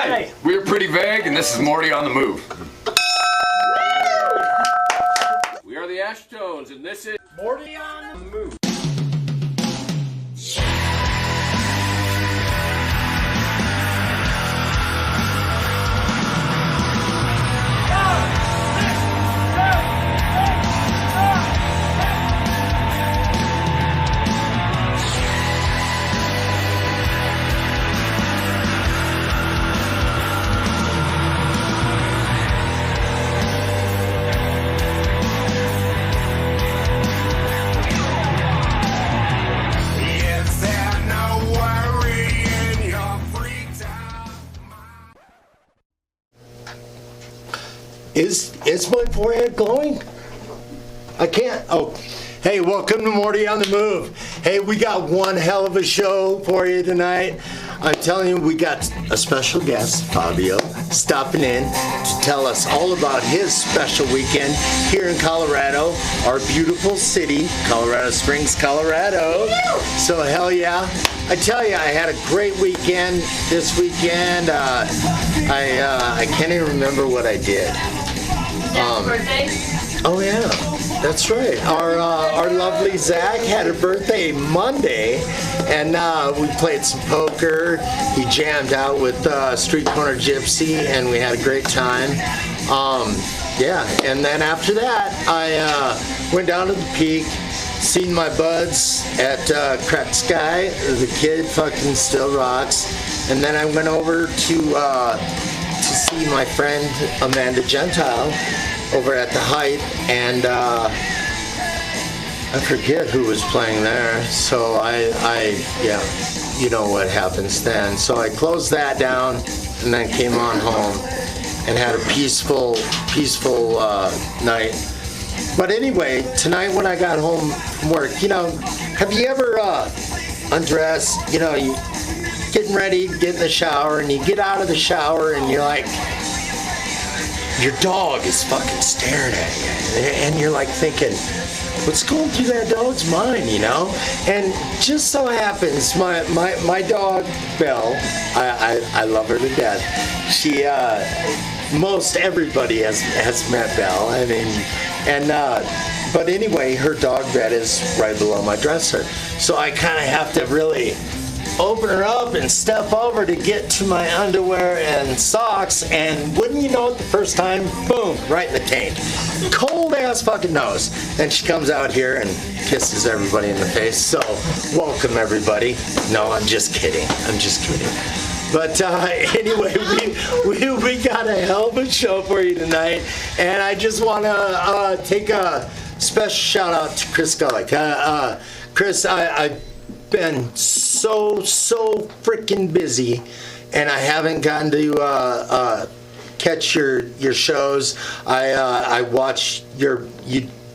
Hi, we're Pretty Vague, and this is Morty on the Move. We are the Ashtones, and this is Morty on the Move. Is my forehead glowing? I can't. Oh, hey, welcome to Morty on the Move. Hey, we got one hell of a show for you tonight. I'm telling you, we got a special guest, Fabio, stopping in to tell us all about his special weekend here in Colorado, our beautiful city, Colorado Springs, Colorado. So hell yeah. I tell you, I had a great weekend this weekend. I can't even remember what I did. Birthday? Oh yeah, that's right. Our lovely Zach had a birthday Monday, and we played some poker. He jammed out with Street Corner Gypsy, and we had a great time. Yeah, and then after that, I went down to the Peak, seen my buds at Cracked Sky. The kid fucking still rocks. And then I went over to see my friend Amanda Gentile over at the Height, and I forget who was playing there. So yeah, you know what happens then. So I closed that down and then came on home and had a peaceful night. But anyway, tonight when I got home from work, you know, have you ever undressed, you know, you getting ready, get in the shower, and you get out of the shower and you're like, your dog is fucking staring at you, and you're like thinking, what's going through that dog's mind, you know? And just so happens, my dog, Belle, I love her to death. She, most everybody has met Belle, I mean, and, but anyway, her dog bed is right below my dresser. So I kind of have to really open her up and step over to get to my underwear and socks, and wouldn't you know it, the first time, boom, right in the tank. Cold ass fucking nose. And she comes out here and kisses everybody in the face. So, welcome everybody. No, I'm just kidding. But anyway, we got a hell of a show for you tonight, and I just want to take a special shout out to Chris Gullick. Chris, I've been so freaking busy, and I haven't gotten to catch your shows. I watch you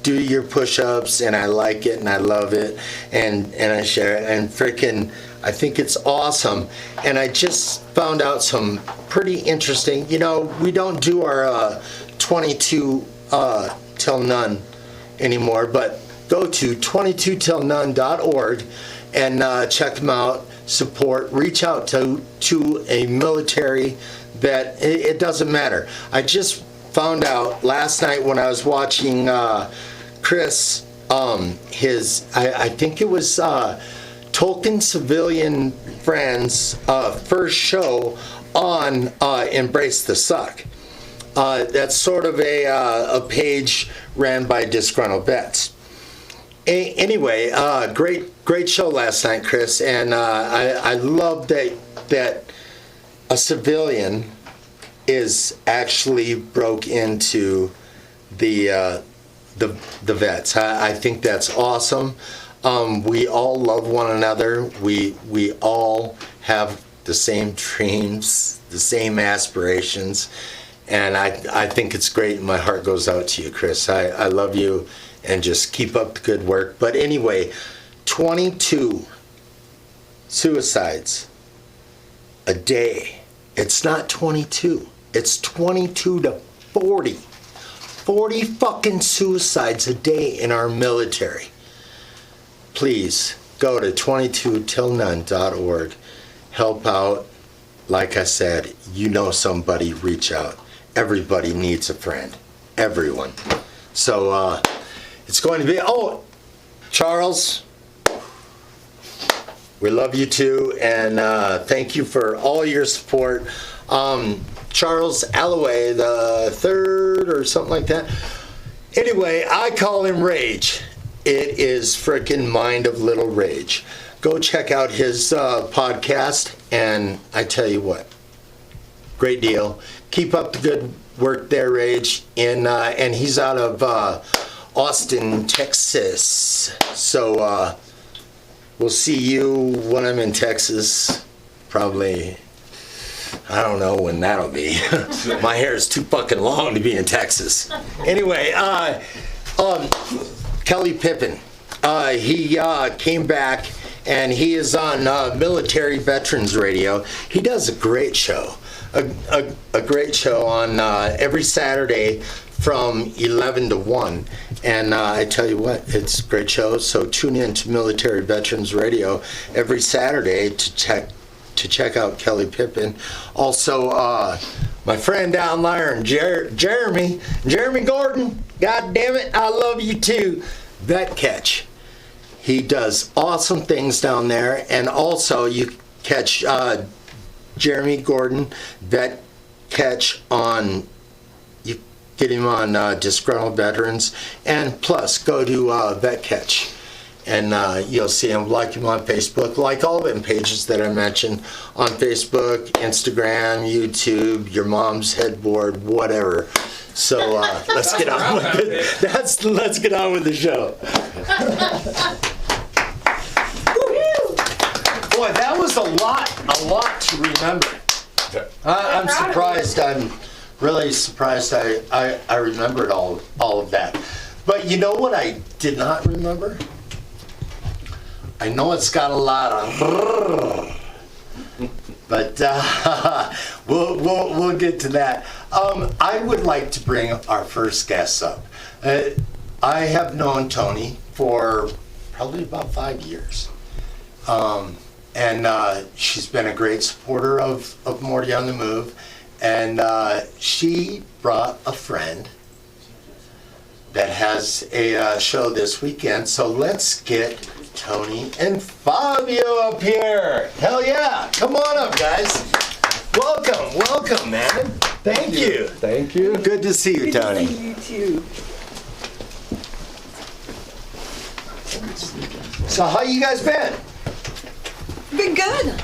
do your push-ups, and I like it and I love it, and I share it, and freaking I think it's awesome. And I just found out some pretty interesting, you know, we don't do our 22 till none anymore, but go to 22tillnone.org and check them out, support, reach out to a military vet. It doesn't matter. I just found out last night when I was watching Chris, I think it was Tolkien Civilian Friends first show on Embrace the Suck. That's sort of a page ran by disgruntled vets. Anyway, great show last night, Chris, and I love that a civilian is actually broke into the vets. I think that's awesome. We all love one another. We all have the same dreams, the same aspirations, and I think it's great. And my heart goes out to you, Chris. I love you. And just keep up the good work. But anyway, 22 suicides a day. It's not 22. It's 22 to 40. 40 fucking suicides a day in our military. Please go to 22tillnone.org. Help out. like I said, you know somebody, reach out. Everybody needs a friend. Everyone. So it's going to be, Charles, we love you too, and thank you for all your support. Charles Alloway the third or something like that. Anyway, I call him Rage. It is frickin' Mind of Little Rage. Go check out his podcast, and I tell you what, great deal. Keep up the good work there, Rage. And he's out of Austin, Texas. So we'll see you when I'm in Texas. Probably, I don't know when that'll be. My hair is too fucking long to be in Texas. Anyway, Kelly Pippin. He came back, and he is on Military Veterans Radio. He does a great show. A great show on every Saturday from 11 to 1. And I tell you what, it's a great show. So tune in to Military Veterans Radio every Saturday to check out Kelly Pippin. Also, my friend down there, Jeremy Gordon, God damn it, I love you too. Vet Catch. He does awesome things down there. And also, you catch Jeremy Gordon, Vet Catch on, you get him on Disgruntled Veterans. And plus, go to Vet Catch. And you'll see him, like him on Facebook, like all them pages that I mentioned on Facebook, Instagram, YouTube, your mom's headboard, whatever. So let's get on with it. Let's get on with the show. Boy, that was a lot to remember. I'm surprised. I'm really surprised. I remembered all of that. But you know what I did not remember? I know it's got a lot of, but we'll get to that. I would like to bring our first guest up. I have known Tony for probably about 5 years, and she's been a great supporter of Morty on the Move, and she brought a friend that has a show this weekend. So let's get Tony and Fabio up here. Hell yeah. Come on up, guys. Welcome, man. Thank you. Thank you. Good to see you, Tony. Good to see you too. So how you guys been? Been good.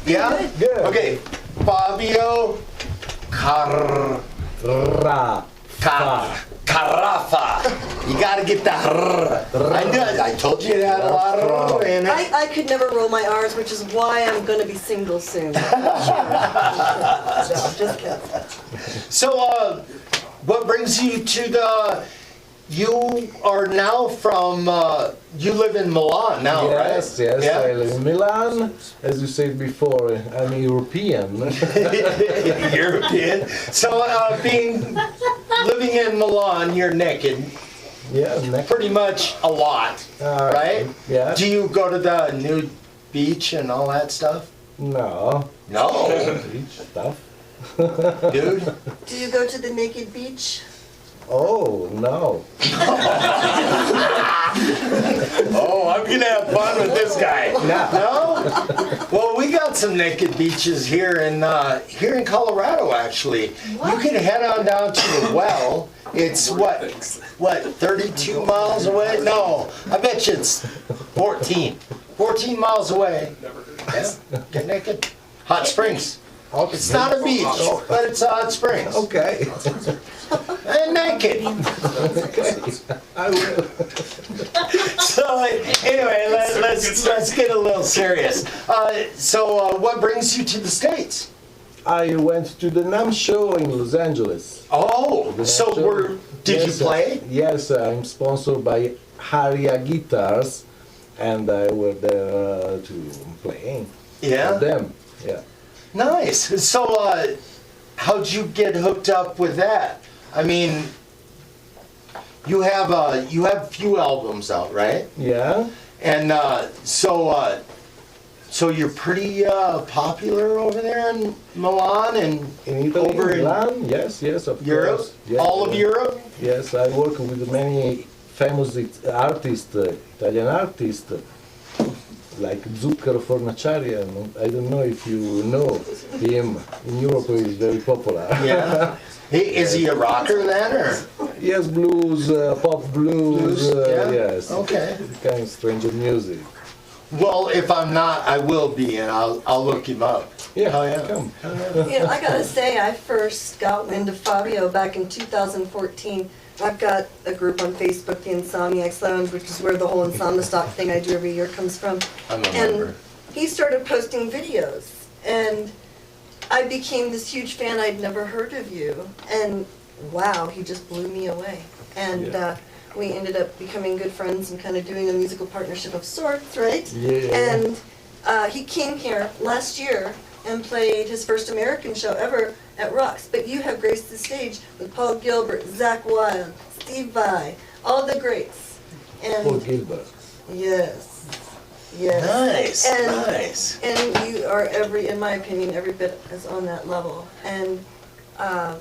Yeah? Good. Okay. Fabio Carafa. You gotta get the I knew it. I told you it had a lot of in it. I could never roll my R's, which is why I'm going to be single soon. No, just kidding. So, what brings you to the... You are now from... you live in Milan now, right? Yes, yeah? I live in Milan. As you said before, I'm European. European. So, living in Milan, you're naked. Yeah, naked. Pretty much a lot, right? Yeah. Do you go to the nude beach and all that stuff? No. No. Beach stuff. Dude? Do you go to the naked beach? Oh, no. Oh, I'm gonna have fun with this guy. No? Well, we got some naked beaches here in Colorado, actually. What? You can head on down to the well. It's what, 32 miles away? No, I bet you it's 14. 14 miles away. Yeah, get naked. Hot Springs. It's not a beach, but it's Hot Springs. Okay. And naked. Okay. I will. So anyway, let's get a little serious. So what brings you to the States? I went to the NAMM show in Los Angeles. Oh, so did you play? Yes, I'm sponsored by Haria Guitars, and I were there to play. Yeah. For them. Yeah. Nice. So how'd you get hooked up with that? I mean, you have a few albums out, right? Yeah. And so So you're pretty popular over there in Milan and In Italy, over in Milan, yes, of Europe? course. Yes, All of yes. Europe? Yes, I work with many famous artists, Italian artists, like Zucchero Fornaciari. I don't know if you know him. In Europe, he's very popular. Yeah. Hey, is he a rocker then, or? Yes, blues, pop blues, Yeah? yes. Okay. Kind of strange music. Well, if I'm not, I will be, and I'll look him up. Yeah, Oh, yeah. come. You know, I gotta say, I first got wind of Fabio back in 2014. I've got a group on Facebook, the Insomniacs Lounge, which is where the whole Insomnistock thing I do every year comes from. I'm a member. And he started posting videos, and I became this huge fan. I'd never heard of you, and wow, he just blew me away. And Yeah. we ended up becoming good friends and kind of doing a musical partnership of sorts, right? Yeah. And he came here last year and played his first American show ever at Rocks. But you have graced the stage with Paul Gilbert, Zach Wilde, Steve Vai, all the greats. Paul And Gilbert. yes, yes. Nice, and, nice. And you are in my opinion, every bit as on that level. And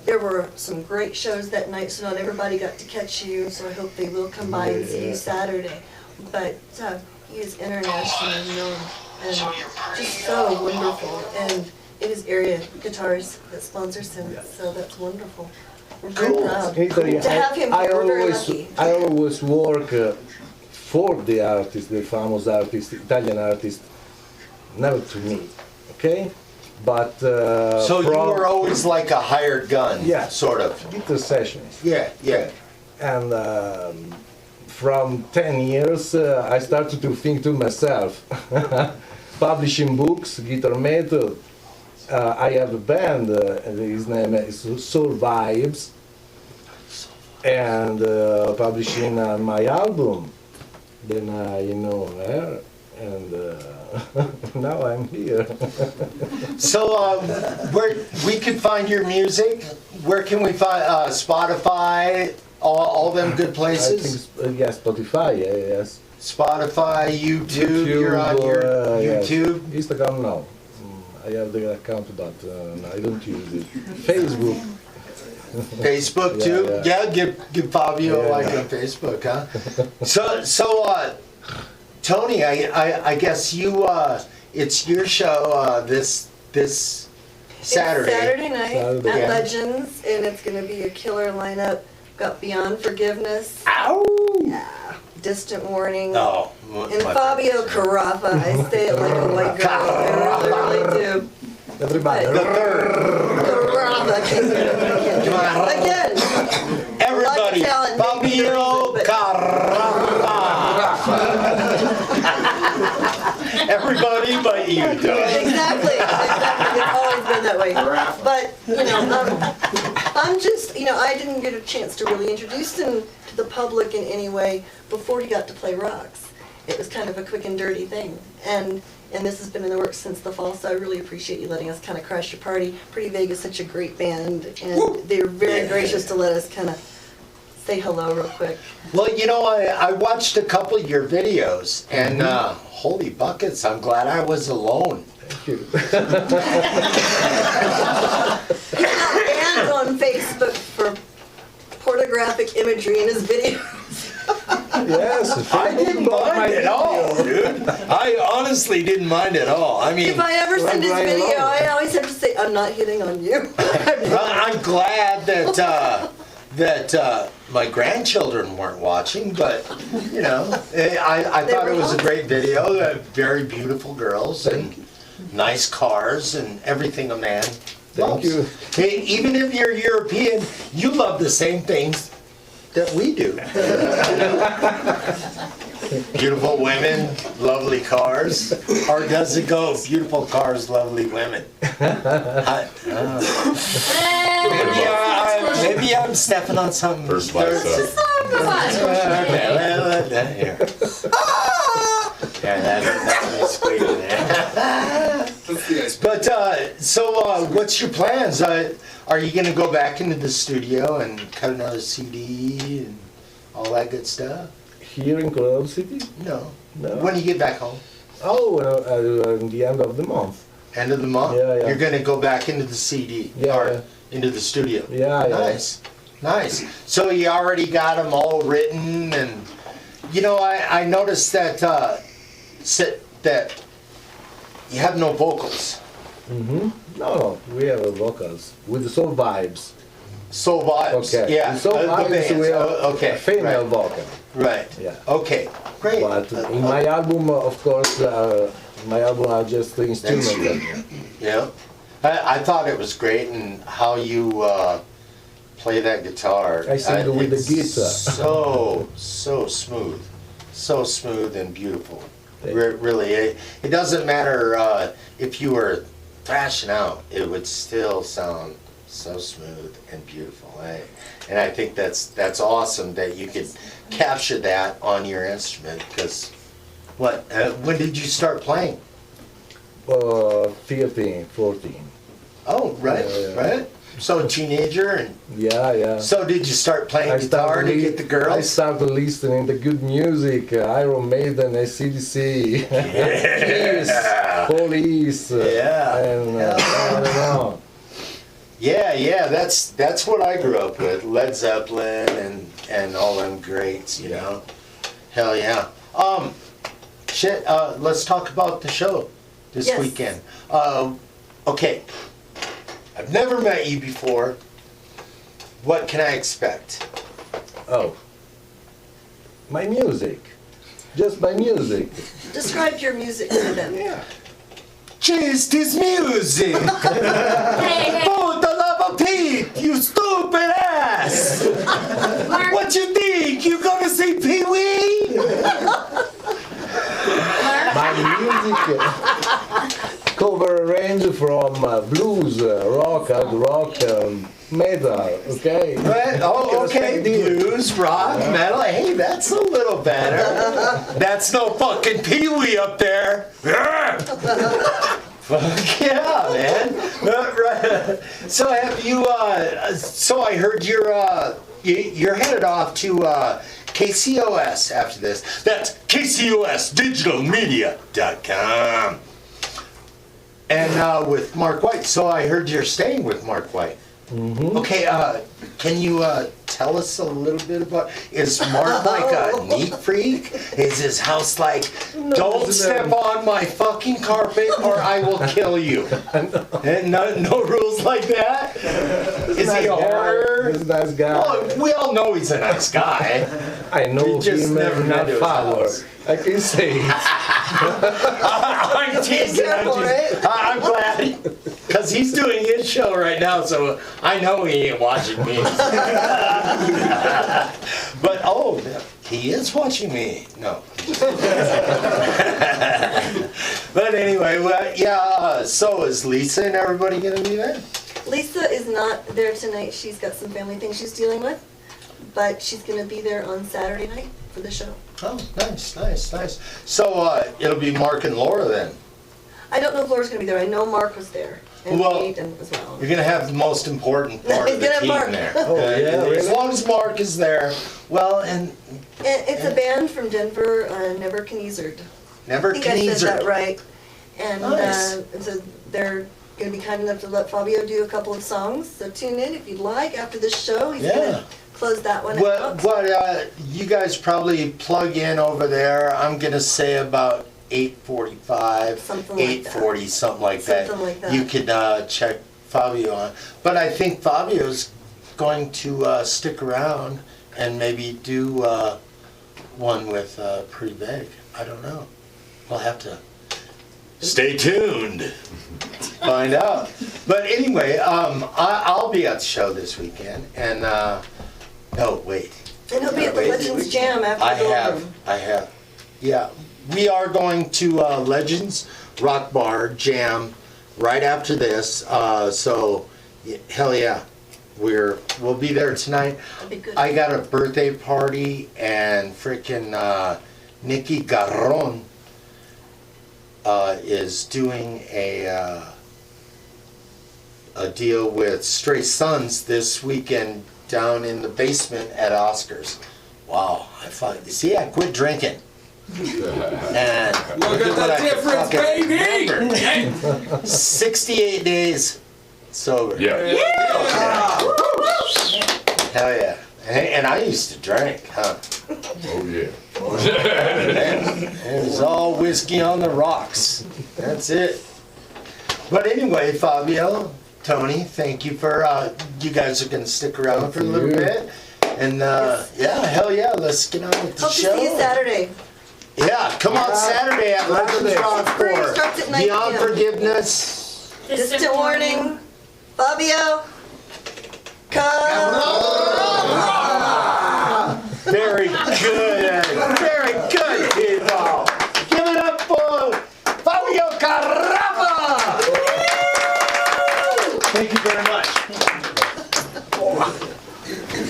there were some great shows that night, so not everybody got to catch you, so I hope they will come by and see you Saturday. But he is internationally known and just so wonderful. And it is Area Guitars that sponsors him, so that's wonderful. We're very proud. Italy, To have him here, we're very lucky. I always work for the artist, the famous artist, Italian artist, never to me, okay? But So you from were always like a hired gun, Yeah. sort of. guitar sessions. Yeah, yeah. And from 10 years, I started to think to myself, publishing books, guitar method. I have a band, his name is Soul Vibes, and publishing my album. Then I know her, and now I'm here. So where we can find your music? Where can we find Spotify? All them good I places? think, yes, Spotify, yes. Spotify, YouTube, you're on your yes. YouTube? Instagram, no. I have the account, but I don't use it. Facebook. Facebook Yeah, too? yeah. Yeah, give Fabio a Yeah. like on Facebook, huh? So Tony, I guess you it's your show this Saturday. It's Saturday night Saturday. at Yeah. Legends, and it's going to be a killer lineup. Got Beyond Forgiveness, Ow! Distant Warning, Oh, and Fabio Carafa. I say it like a white girl. I really do. Everybody. The third. Carafa. Again, Everybody, a lot of talent, maybe Fabio the reason, Carafa. Everybody but you, Tony. Exactly. It's always been that way. But, I'm just, I didn't get a chance to really introduce him to the public in any way before he got to play Rocks. It was kind of a quick and dirty thing. And this has been in the works since the fall, so I really appreciate you letting us kind of crash your party. Pretty Vague is such a great band, and they're very gracious to let us kind of say hello real quick. Well, I watched a couple of your videos, and holy buckets, I'm glad I was alone. Thank you. He's not banned on Facebook for pornographic imagery in his videos. Yes, I didn't mind at all, dude. I honestly didn't mind at all. I mean, If I ever send his right video, along. I always have to say, I'm not hitting on you. I'm glad that my grandchildren weren't watching, but I thought it was a great video. Very beautiful girls and nice cars and everything a man Thank loves. you. Hey, even if you're European, you love the same things that we do. Beautiful women, lovely cars. Or does it go beautiful cars, lovely women? Maybe I'm stepping on something. First vice, Here. Yeah, that's squeaking there. But so, what's your plans? Are you going to go back into the studio and cut another CD and all that good stuff? Here in Colorado City? No. No. When you get back home? Oh, in the end of the month. End of the month? Yeah, yeah. You're going to go back into the CD, Yeah, or yeah. into the studio. Yeah, yeah. Nice, nice. So you already got them all written, and you know, I noticed that that you have no vocals. Mm-hmm. No, we have vocals with soul vibes. Soul vibes. Okay. Yeah. With soul the vibes, bands. we have Okay. a female Right. vocal. Right. Yeah. Okay. Great. But in my album, of course, my album are just the instruments. Yeah. I thought it was great, and how you play that guitar. I sing with the it's guitar. So smooth and beautiful. Thank Really, it doesn't matter if you were thrashing out; it would still sound so smooth and beautiful. And I think that's awesome that you could capture that on your instrument. Because when did you start playing? 13, 14. Oh, right, Yeah. right. So teenager, and Yeah. so did you start playing guitar to get the I girls? started listening to good music, Iron Maiden, AC/DC, Kiss, Police, Yeah. and I don't know. Yeah, that's what I grew up with. Led Zeppelin and all them greats, you know. Hell yeah. Let's talk about the show this Yes. weekend. Okay. I've never met you before. What can I expect? Oh, my music, just my music. Describe your music to them. Just this music! Hey, hey, For the love of Pete, you stupid ass! Mark, What you think? You gonna see Pee Wee? Mark, My music cover range from blues, rock, hard rock, metal. Okay. Right? Oh, okay. Blues, rock, metal. Hey, that's a little better. That's no fucking Pee Wee up there. Fuck yeah, man. Right. So have you? So I heard you're headed off to KCOS after this. That's KCOSDigitalMedia.com. And with Mark White. So I heard you're staying with Mark White. Mm-hmm. Okay, can you tell us a little bit about, is Mark like a neat freak? Is his house like, don't step on my fucking carpet or I will kill you? And no rules like that? Is he a horror? He's a nice guy. Oh, we all know he's a nice guy. I know You just him never as been not to his father. house. I can say it. I'm teasing. I'm glad. Because he's doing his show right now, so I know he ain't watching me. But, oh, he is watching me. No. But anyway, well, yeah, so is Lisa and everybody going to be there? Lisa is not there tonight. She's got some family things she's dealing with, but she's going to be there on Saturday night for the show. Oh, nice. So it'll be Mark and Laura then. I don't know if Laura's going to be there. I know Mark was there, and Well, Aiden as well. You're going to have the most important part of He's the gonna have team Mark. there. Oh, yeah, As really? long as Mark is there, well, and It's a band from Denver, Nebuchadnezzar. never I think I said that Kniezer. right. And Nice. so they're going to be kind enough to let Fabio do a couple of songs. So tune in if you'd like after this show. He's going Yeah. to close that one What, out. you guys probably plug in over there, I'm going to say about 8:45, Something like that. 8:40, something like that. Something like that. You could check Fabio on. But I think Fabio's going to stick around and maybe do one with Pretty Big. I don't know. We'll have to stay tuned. Find out. But anyway, I'll be at the show this weekend. And, no, wait. And he'll be at the Legends Jam after I the have. Yeah, we are going to Legends Rock Bar Jam right after this. So, hell yeah, we'll be there tonight. That'd be good. I got a birthday party and freaking Nikki Garron is doing a deal with Stray Sons this weekend down in the basement at Oscars. Wow, I quit drinking. And Look at what the I can difference, fucking baby! remember. 68 days sober. Yeah. Hell yeah. And I used to drink, huh? Oh yeah. It was all whiskey on the rocks. That's it. But anyway, Fabio, Tony, thank you for, you guys are going to stick around for a little bit. And yeah, hell yeah, let's get on with the Hope to show. see you Saturday. Yeah, come on Saturday at 11 o'clock Spring for starts at 9 Beyond p.m. Forgiveness. Distant warning. Fabio. Come. Very good, very good, people. Give it up for Fabio Carrapa. Thank you very much.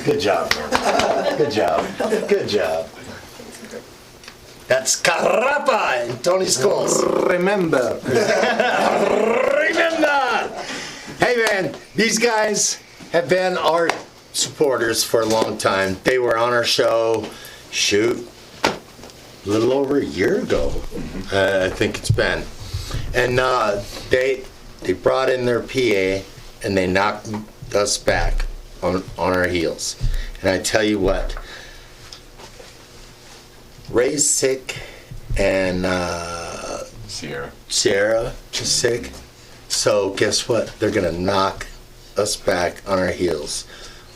Good job. Good job. Good job. That's Carrapa in Tony Schools. Remember. Remember! Hey man, these guys have been our supporters for a long time. They were on our show, shoot, a little over a year ago, I think it's been. And they brought in their PA and they knocked us back on our heels. And I tell you what, Ray's sick and Sierra is sick. So guess what? They're gonna knock us back on our heels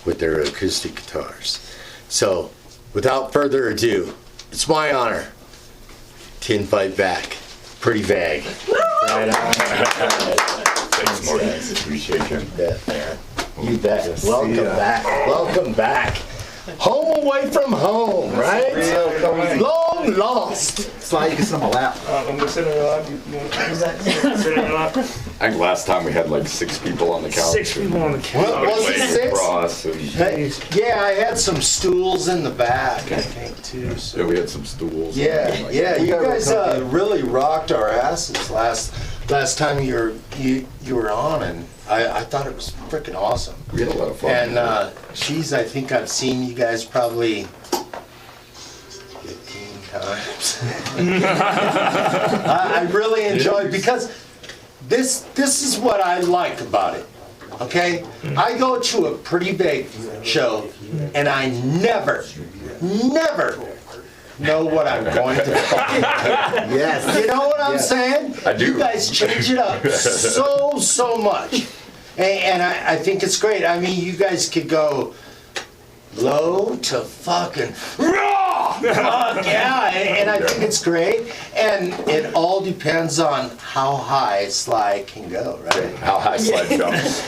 with their acoustic guitars. So without further ado, it's my honor to invite back Pretty Vague. Right on. Thanks, Morty. Appreciate you. You bet, man. You bet. Welcome back. Welcome back. Home away from home, right? Long lost. Sly, you can sit on my lap. I'm gonna sit on your lap. You want to sit on your lap? I think last time we had like 6 people on the couch. 6 people on the couch. What was it, 6? Ross and Hey, yeah, I had some stools in the back, I think, too. So. yeah, we had some stools. Yeah, and, like, yeah, you guys really rocked our asses last time you were on, and I thought it was freaking awesome. We had a lot of fun. And geez, I think I've seen you guys probably 15 times. I really enjoyed because this is what I like about it. Okay, I go to a Pretty Big show, and I never know what I'm going to fucking do. Yes. You know what I'm saying? I do. You guys change it up so much. And I think it's great. I mean, you guys could go low to fucking raw. Fuck yeah. And I think it's great. And it all depends on how high Sly can go, right? How high slide jumps.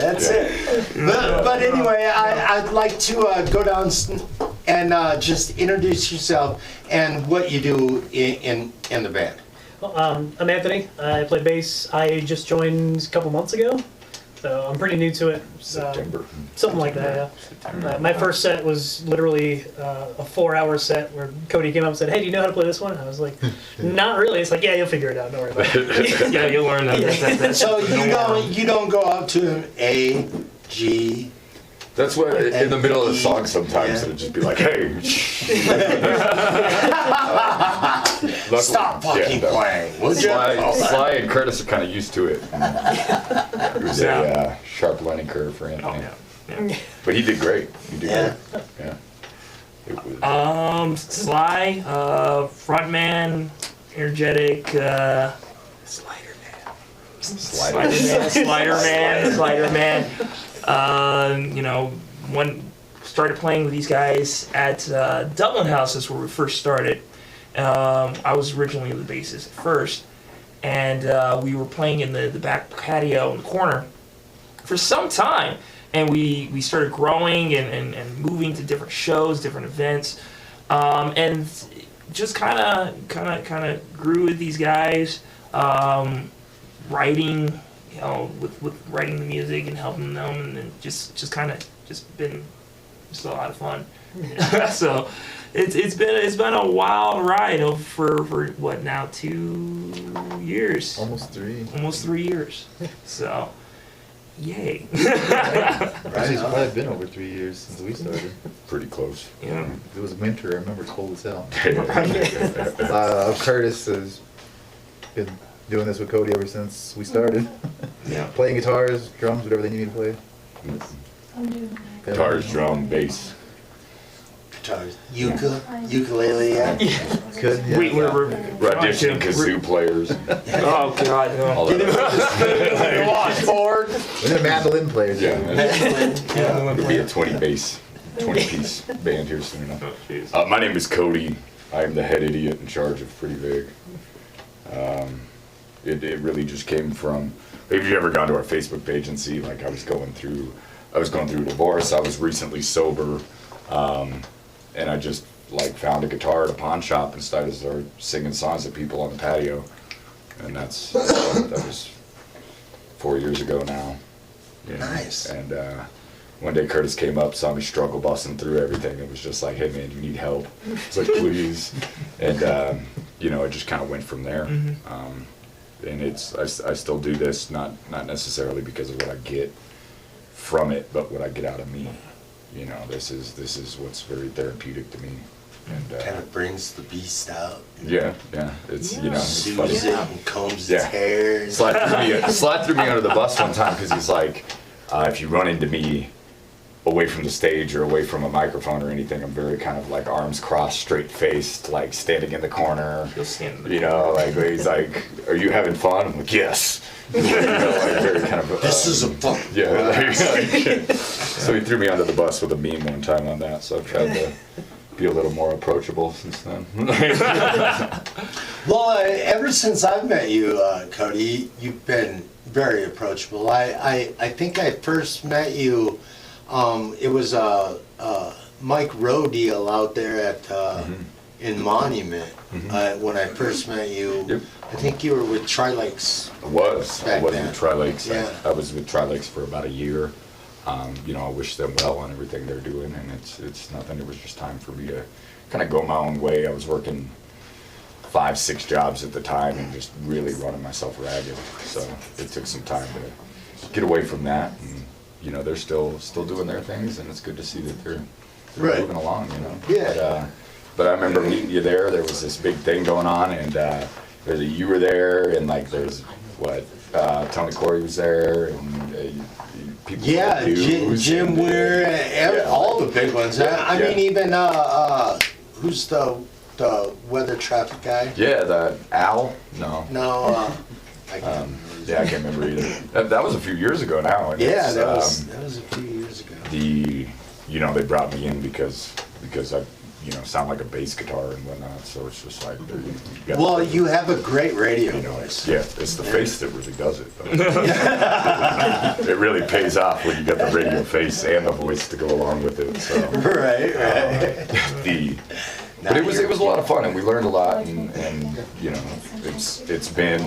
That's it. But anyway, I'd like to go down and just introduce yourself and what you do in the band. I'm Anthony. I play bass. I just joined a couple months ago, so I'm pretty new to it. September. Something like that, yeah. My first set was literally a 4-hour set where Cody came up and said, "Hey, do you know how to play this one?" I was like, "Not really." It's like, "Yeah, you'll figure it out. Don't worry about it." Yeah, you'll learn that. So you don't go up to him, A, G. That's what in the middle of the song sometimes it'd just be like, hey. Stop fucking playing. Would you? Sly and Curtis are kind of used to it. It was a sharp learning curve for Anthony. Yeah. But he did great. He did Yeah. great. Yeah. It was, Sly, frontman, energetic, Slider Man. You know, started playing with these guys at Dublin House. That's where we first started. I was originally the bassist at first, and we were playing in the back patio in the corner for some time. And we started growing and moving to different shows, different events, and just kind of grew with these guys, writing, you know, with writing the music and helping them, and then just been just a lot of fun. So it's been a wild ride for what now, 2 years? Almost 3. Almost 3 years. So yay. Actually, it's probably been over 3 years since we started. Pretty close. Yeah. It was winter. I remember it's cold as hell. Yeah. Curtis has been doing this with Cody ever since we started. Yeah. Playing guitars, drums, whatever they need me to play. Guitars, drum, bass. Guitars, ukulele, yeah. Good. Yeah. We're Auditioning kazoo players. Oh God, no. All that. Washboard. And the mandolin players. Yeah. There'll be a 20-piece band here soon enough. Oh, jeez. My name is Cody. I am the head idiot in charge of Pretty Big. It really just came from. If you've ever gone to our Facebook page and see, like, I was going through a divorce. I was recently sober, and I just like found a guitar at a pawn shop and started singing songs to people on the patio, and that was 4 years ago now. You know? Nice. And one day Curtis came up, saw me struggle busting through everything. It was just like, hey man, you need help. It's like, please. And you know, it just kind of went from there. And I still do this, not necessarily because of what I get from it, but what I get out of me. You know, this is what's very therapeutic to me. And Kind of brings the beast out. yeah, it's you know, it's funny. Soothes it and combs Yeah. its hair. Slide through me under the bus one time because he's like, if you run into me away from the stage or away from a microphone or anything, I'm very kind of like arms crossed, straight faced, like standing in the corner. He'll stand in the You know, like he's like, "Are you having fun?" I'm like, "Yes." You know, like very kind of. This is a fun. Yeah. Like, so he threw me under the bus with a meme one time on that. So I've tried to be a little more approachable since then. Well, ever since I've met you, Cody, you've been very approachable. I think I first met you. It was a Mike Rowe deal out there at in Monument when I first met you. Yep. I think you were with Tri-Lakes. I was Back with then. Tri-Lakes. Yeah. I was with Tri-Lakes for about a year. You know, I wish them well on everything they're doing, and it's nothing. It was just time for me to kind of go my own way. I was working 5-6 jobs at the time and just really running myself ragged. So it took some time to get away from that. And you know, they're still doing their things, and it's good to see that they're Right. moving along. You know. Yeah. But I remember meeting you there. There was this big thing going on, and you were there, and like there's Tony Corey was there, and people. Yeah, like Jim and, Weir, yeah, all the big ones. I Yeah. mean, even who's the weather traffic guy? Yeah, the Al. No. No, I can't remember. Yeah, I can't remember either. That was a few years ago now. And Yeah, it's, that was a few years ago. They brought me in because I, sound like a bass guitar and whatnot. So it's just like, Well, you have a great radio you know, voice. yeah, it's the face that really does it. It really pays off when you got the radio face and the voice to go along with it. So Right. but it was a lot of fun, and we learned a lot, and it's been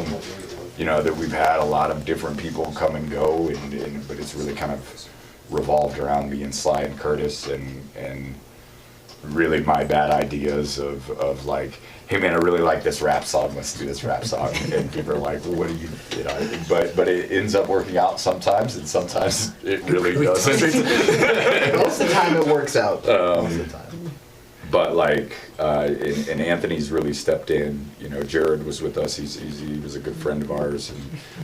that we've had a lot of different people come and go, but it's really kind of revolved around me and Sly and Curtis and really my bad ideas of like, hey man, I really like this rap song, let's do this rap song, and people are like, well, what do you but it ends up working out sometimes, and sometimes it really doesn't. Most of the time it works out. Most of the time. But like, and Anthony's really stepped in. Jared was with us. He was a good friend of ours,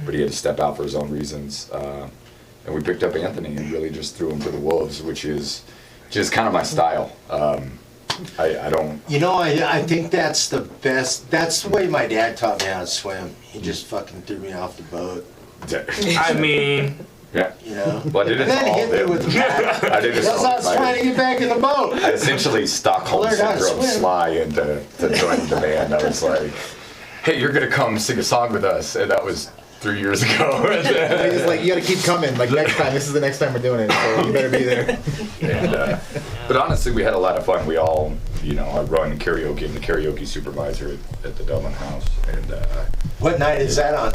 but he had to step out for his own reasons. And we picked up Anthony and really just threw him to the wolves, which is just kind of my style. I don't. I think that's the best. That's the way my dad taught me how to swim. He just fucking threw me off the boat. I mean, Yeah. Well, I did it And then to all hit me of with the them. bat. I did it to Because I was all trying to get back in the boat. I essentially Stockholm Learned how to syndrome swim. Sly into joining the band. I was like, hey, you're gonna come sing a song with us, and that was 3 years ago. It's just like, you gotta keep coming. Like, next time, this is the next time we're doing it, so you better be there. And, but honestly, we had a lot of fun. We all, I run karaoke. I'm the karaoke supervisor at the Dublin House, and What night is that on?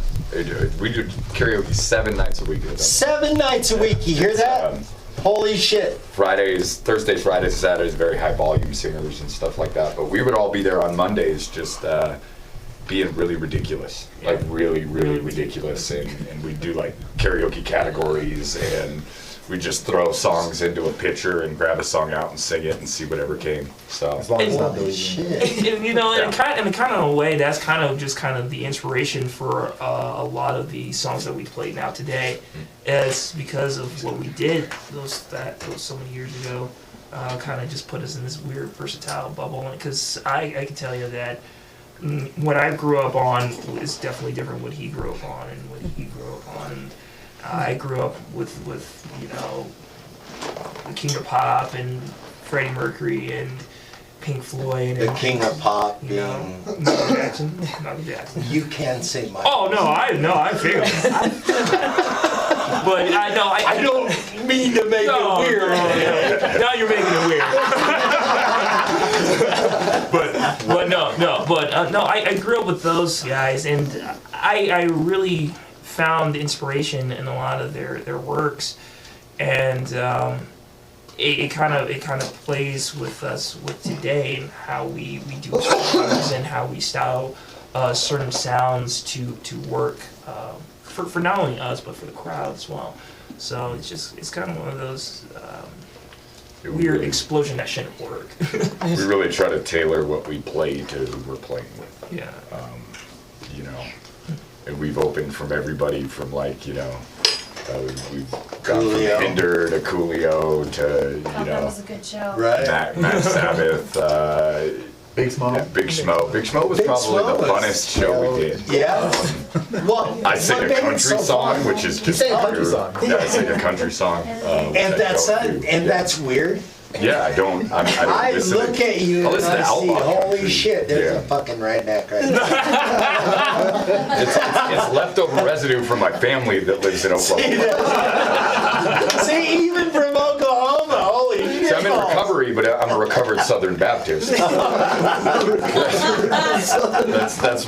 we do karaoke 7 nights a week. At the Dublin. 7 nights a week. You hear that? Holy shit. Thursdays, Fridays, Saturdays, very high volume singers and stuff like that. But we would all be there on Mondays, just being really ridiculous, like really ridiculous, and we do like karaoke categories, and we just throw songs into a pitcher and grab a song out and sing it and see whatever came. So As long as it's not Holy Billie Jean. shit. And, you know, Yeah. and kind of in a way, that's kind of the inspiration for a lot of the songs that we play now today, is because of what we did those so many years ago. Kind of just put us in this weird versatile bubble, because I can tell you that what I grew up on is definitely different what he grew up on and what he grew up on. And I grew up with you know, the King of Pop and Freddie Mercury and Pink Floyd and The king of pop you know, being. Michael Jackson. Michael Jackson. You can say my. Oh no, I feel it. But I don't mean to make no, it weird. no. Now you're making it weird. but I grew up with those guys, and I really found inspiration in a lot of their works, and it kind of plays with us with today and how we do songs and how we style certain sounds to work for not only us but for the crowd as well. So it's kind of one of those weird explosion that shouldn't work. we really try to tailor what we play to who we're playing with. Yeah. You know, and we've opened from everybody from like, you know, we've gone Coolio. from Hinder to Coolio to, you That know, was a good show. Right. Matt Sabbath, Big Smoke. yeah, Big Schmo. Big Schmo was Big probably Schmo the was, funnest show we did. Yeah. Well, I sing what a made it country so song, fun- which is You just sing a country pure- song. Yeah, I sing a country song. which And I that's don't and do. Yeah. that's weird. Yeah, I don't I listen look at you I'll and listen to I see, outlaw holy country. shit, there's Yeah. a fucking redneck right there. It's leftover residue from my family that lives in Oklahoma. See, even from Oklahoma, holy shit. So I'm in recovery, but I'm a recovered Southern Baptist. That's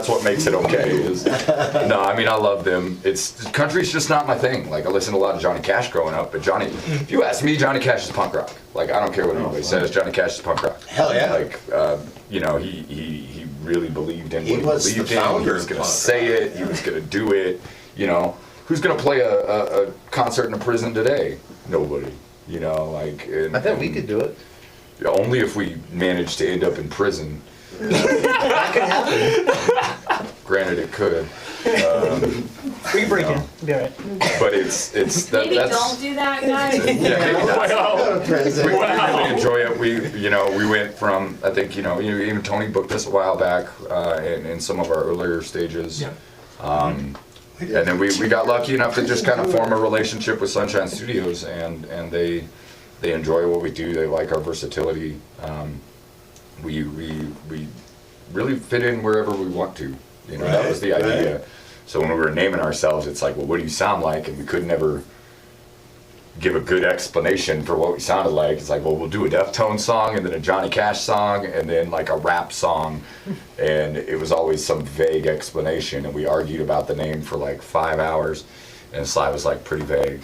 what makes it okay. No, I mean I love them. Country's just not my thing. Like I listened to a lot of Johnny Cash growing up, but if you ask me, Johnny Cash is punk rock. Like I don't care what anybody says, Johnny Cash is punk rock. Hell yeah. Like you know, he really believed in He what he was the believed in. He founder was of gonna punk say it. He was gonna do it. You know, who's gonna play a concert in a prison today? Nobody. You know, like. And, I think we could do it. only if we manage to end up in prison. That could happen. Granted, it could. We can break in. Be all right. But that's Maybe don't do that, guys. yeah, maybe not. Go to prison. We really enjoy it. We went from, I think, even Tony booked us a while back in some of our earlier stages. Yeah. And then we got lucky enough to just kind of form a relationship with Sunshine Studios, and they enjoy what we do. They like our versatility. We really fit in wherever we want to. That was the Right, idea. right. So when we were naming ourselves, it's like, well, what do you sound like? And we could never give a good explanation for what we sounded like. It's like, well, we'll do a Deftones song, and then a Johnny Cash song, and then like a rap song. And it was always some vague explanation, and we argued about the name for like 5 hours, and Sly was like, pretty vague.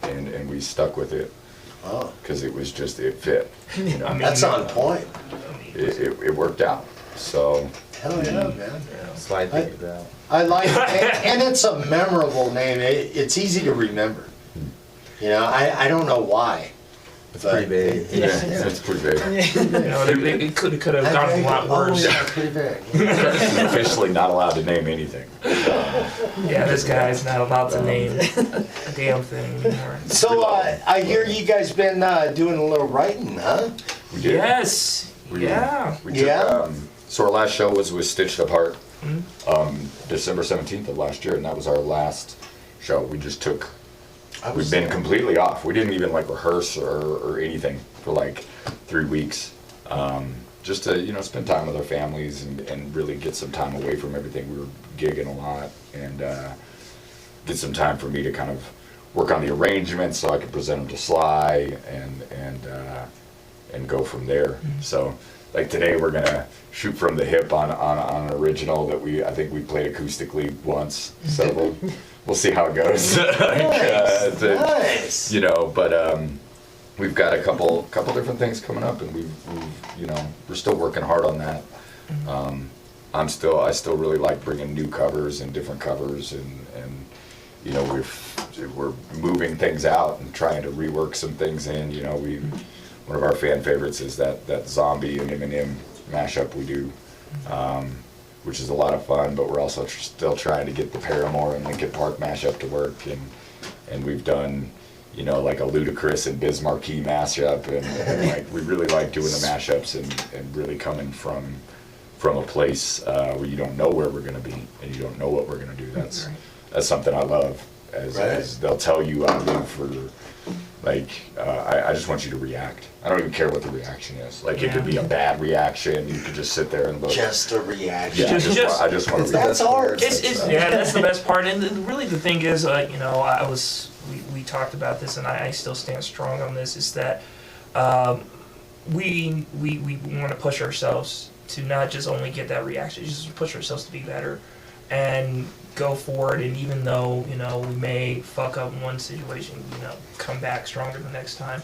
And we stuck with it, Oh, because it was just, it fit. I mean, that's on point. It worked out. So, Hell yeah, man. Slide figured it out. I like it. And it's a memorable name. It's easy to remember. I don't know why. It's pretty big. yeah, it's pretty vague. it could have gone a lot worse. Oh, yeah, pretty big. Curtis is officially not allowed to name anything. Yeah, this guy's not allowed to name a damn thing anymore. So I hear you guys been doing a little writing, huh? We did. Yes. Yeah. We took, Yeah? so our last show was Stitched Apart, December 17th of last year, and that was our last show. We just took, we've been completely off. We didn't even like rehearse or anything for like 3 weeks. Just to, spend time with our families and really get some time away from everything. We were gigging a lot, and get some time for me to kind of work on the arrangements so I could present them to Sly and go from there. So like today we're gonna shoot from the hip on an original that I think we played acoustically once. So we'll see how it goes. Nice. But we've got a couple different things coming up, and we're still working hard on that. I still really like bringing new covers and different covers, and you know, we're moving things out and trying to rework some things in. You know, one of our fan favorites is that Zombie and Eminem mashup we do, which is a lot of fun. But we're also still trying to get the Paramore and Linkin Park mashup to work, and we've done, you know, like a Ludacris and Biz Markie mashup, and like we really like doing the mashups and really coming from a place where you don't know where we're gonna be and you don't know what we're gonna do. That's something I love. As they'll tell you, I live for, like, I just want you to react. I don't even care what the reaction is. Like, it could be a bad reaction. You could just sit there and look. Just a reaction. Yeah, I just want to react. That's art. Yeah, that's the best part. And really, the thing is, you know, we talked about this, and I still stand strong on this. Is that we want to push ourselves to not just only get that reaction, just push ourselves to be better and go forward. And even though, you know, we may fuck up in one situation, you know, come back stronger the next time.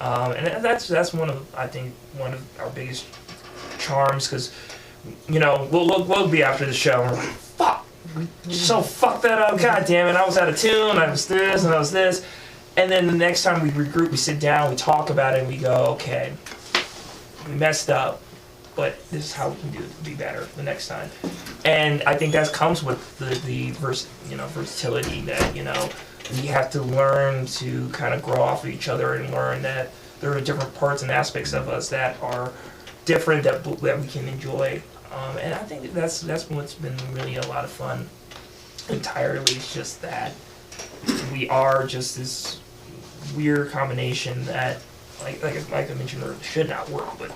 And that's I think one of our biggest charms, because, you know, we'll be after the show and we're like, fuck, so fuck that up, god damn it, I was out of tune, I was this and I was this. And then the next time we regroup, we sit down, we talk about it, and we go, okay, we messed up, but this is how we can be better the next time. And I think that comes with the versatility that, you know, we have to learn to kind of grow off of each other and learn that there are different parts and aspects of us that are different that we can enjoy. And I think that's what's been really a lot of fun entirely. It's just that we are just this weird combination that, like I mentioned earlier, should not work, but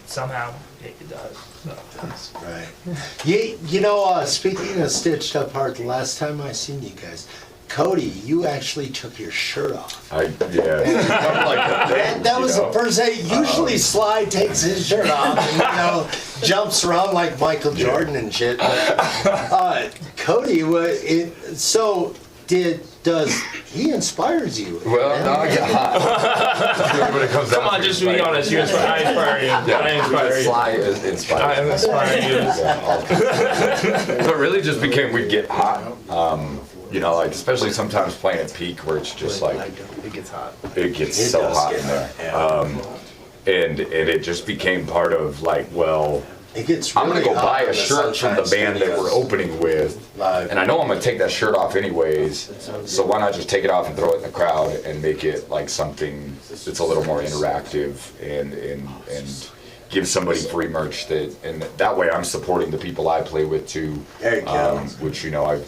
somehow it does. So. That's right. You know, speaking of stitched up art, the last time I seen you guys, Cody, you actually took your shirt off. That was the first day. Usually Sly takes his shirt off and, you know, jumps around like Michael Jordan and shit. But, Cody, he inspires you? Well, no, I get hot. When it comes Come on, just be honest. I inspire you. Yeah, I inspire you. Sly inspires. I inspire you. But really just became, we'd get hot. You know, like, especially sometimes playing at peak where it's just like, It gets hot. it gets so hot in there. And it just became part of, like, well, It gets I'm really gonna go hot buy in a the shirt from the Sunshine band that we're Studios. opening with, Live. and I know I'm gonna take that shirt off anyways, so why not just take it off and throw it in the crowd and make it like something that's a little more interactive and give somebody free merch and that way I'm supporting the people I play with too, There you go. which, you know,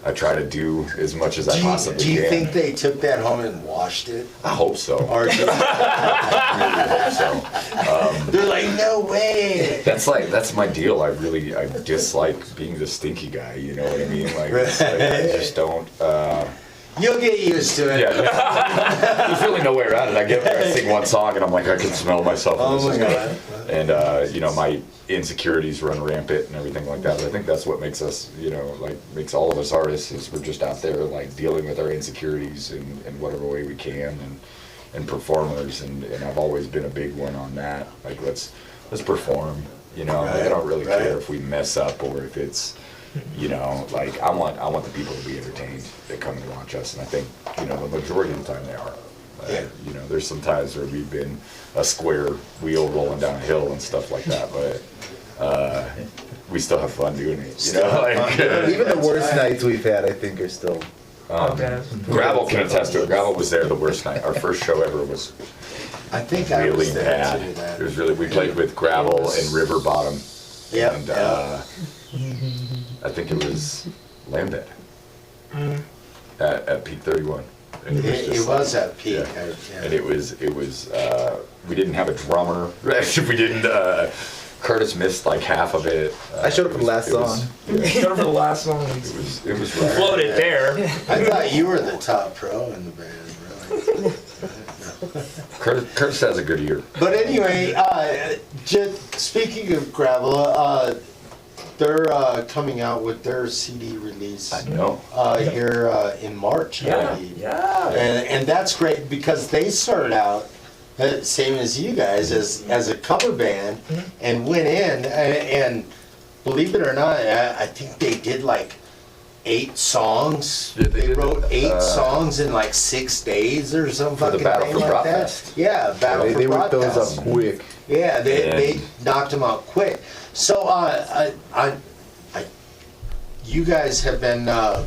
I try to do as much as I possibly Do you can. think they took that home and washed it? I hope so. Or I really hope so. they're like, no way. That's my deal. I dislike being the stinky guy. You know what I mean? Like, it's like I just don't. You'll get used to it. Yeah. There's really no way around it. I get there, I sing one song, and I'm like, I can smell myself. Oh this my is God. good. And you know, my insecurities run rampant and everything like that. But I think that's what makes us, you know, like makes all of us artists is we're just out there like dealing with our insecurities in whatever way we can and performers and I've always been a big one on that. Like let's perform. You know, like, I don't really care if we mess up or if it's, you know, like I want the people to be entertained that come and watch us, and I think, you know, the majority of the time they are. You know, there's some times where we've been a square wheel rolling down a hill and stuff like that, but we still have fun doing it. You know, like, Even the worst nights we've had, I think, are still. Gravel can attest to it. Gravel was there the worst night. Our first show ever was I think I really was there bad. too. That. It was really. We played with Gravel and River Bottom. Yep, And I think it was Lambeth at Peak 31. And It just was like- at peak. yeah. And it was. We didn't have a drummer. We didn't. Curtis missed like half of it. I showed up for the last song. Shut up for the last song. It was We floated there. I thought you were the top pro in the band, really. Curtis has a good ear. But anyway, just speaking of Gravel, they're coming out with their CD release No. here in March, I Yeah, believe. yeah. And that's great because they started out same as you guys as a cover band and went in and believe it or not, I think they did like 8 songs. Yeah, they they did, wrote 8 uh, songs in like 6 days or some For the fucking Battle thing for like that. Broadcast. Yeah, Battle for They worked those Broadcast. up quick. Yeah, they And- knocked them out quick. So, you guys have been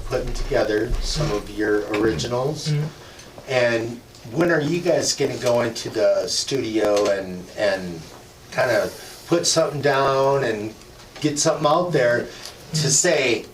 putting together some of your originals, and when are you guys gonna go into the studio and kind of put something down and get something out there to say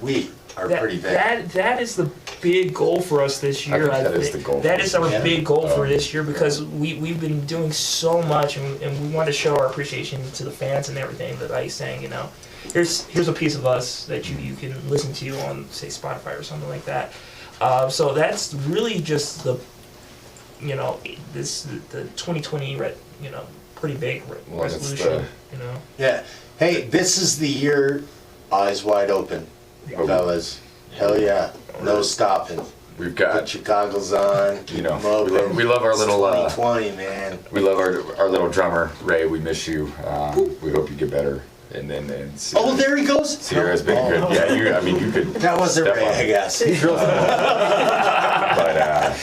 we are pretty big? That is the big goal for us this year. I think that is the goal That for is us. our Yeah. big goal for this year because we've been doing so much and we want to show our appreciation to the fans and everything. That like saying, you know, here's a piece of us that you can listen to on say Spotify or something like that. So that's really just the, you know, the 2020 pretty big Well, it's resolution. You know. Yeah. Hey, this is the year, eyes wide open, Oh. fellas. Hell yeah, no stopping. We've Put got, your goggles on. you know, Moping. we love our It's little, 2020, man. we love our little drummer, Ray. We miss you. We hope you get better. And then Sierra, Oh, there he goes. Sierra has been Oh. good. Yeah, you could. That wasn't step Ray, on I it. guess. But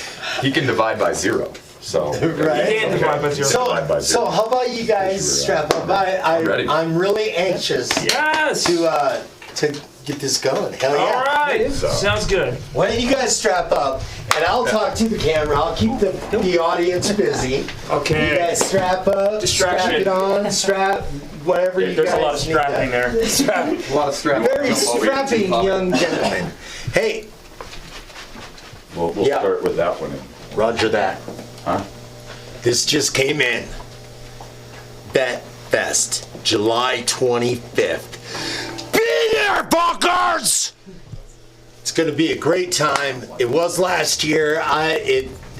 he can divide by 0. So Right. He can divide by 0. Divide by So, 0. so how about you guys strap up? Ready. I'm really anxious Yes. to get this going. Hell yeah. All right. So- Sounds good. Why don't you guys strap up, and I'll talk to the camera. I'll keep the audience busy. Okay. You guys strap up, Distraction. strap it on, strap whatever you There's guys a lot of need strapping done. there. A lot of strap. Very strapping young gentlemen. Hey, We'll Yeah. start with that one. Roger that. Huh? This just came in. Bet Fest, July 25th. Be there, fuckers! It's gonna be a great time. It was last year.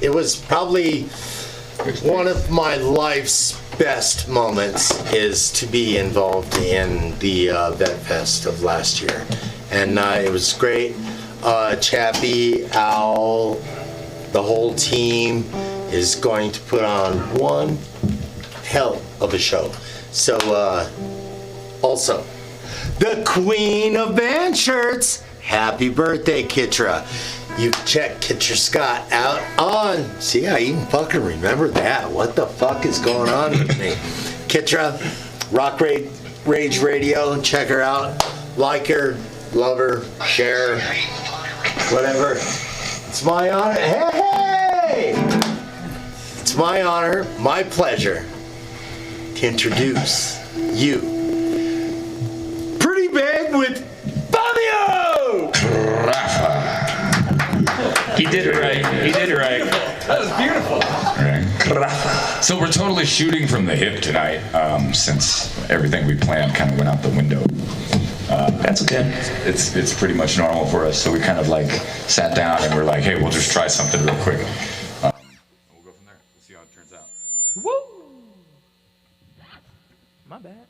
It was probably one of my life's best moments is to be involved in the Vet Fest of last year, and it was great. Chappie, Al, the whole team is going to put on one hell of a show. So, also, the Queen of Band Shirts. Happy birthday, Kitra. You can check Kitra Scott out on, see, I even fucking remember that. What the fuck is going on with me? Kitra, Rock Rage Radio, check her out. Like her, love her, share her, whatever. It's my honor. Hey! It's my honor, my pleasure to introduce you. Pretty big with Fabio! He did it right. He did it right. That was beautiful. So we're totally shooting from the hip tonight, since everything we planned kind of went out the window. That's okay. It's pretty much normal for us. So we kind of like sat down and we're like, hey, we'll just try something real quick. We'll go from there. We'll see how it turns out. Woo! My bad.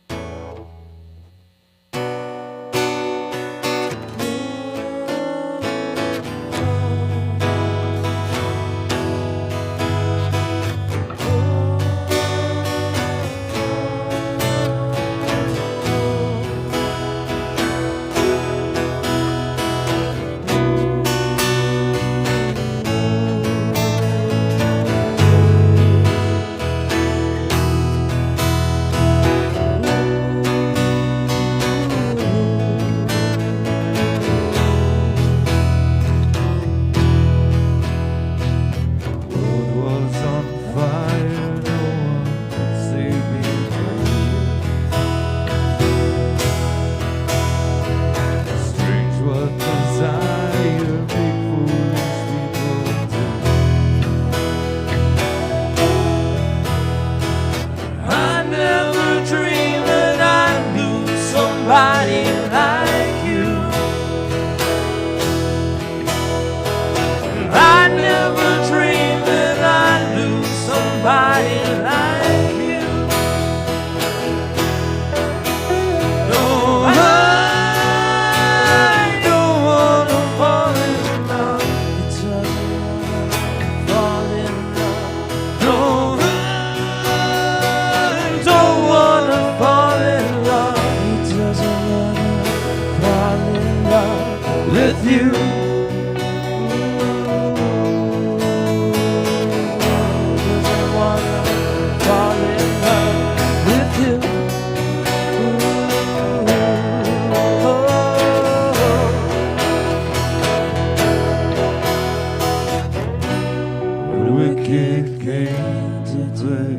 wicked game to play